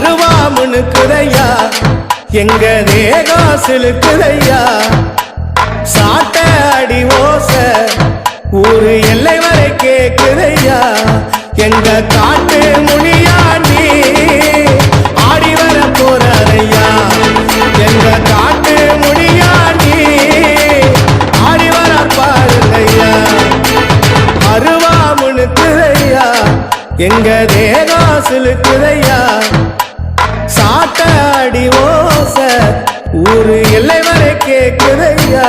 அருவாமுனுக்குதையா எங்க தேகம் சிலுக்குதையா சாட்ட அடி ஓச ஊரு எல்லை வரை கேக்குதையா எங்க காட்டு முனியாண்டி ஆடி வர போறாரையா எங்க காட்டு முனியாண்டி ஆடி வர பாருங்கய்யா அருவாமுனுக்குதையா எங்க தேகம் சிலுக்குதையா சாட்ட அடி ஓச ஊரு எல்லை வரை கேக்குதையா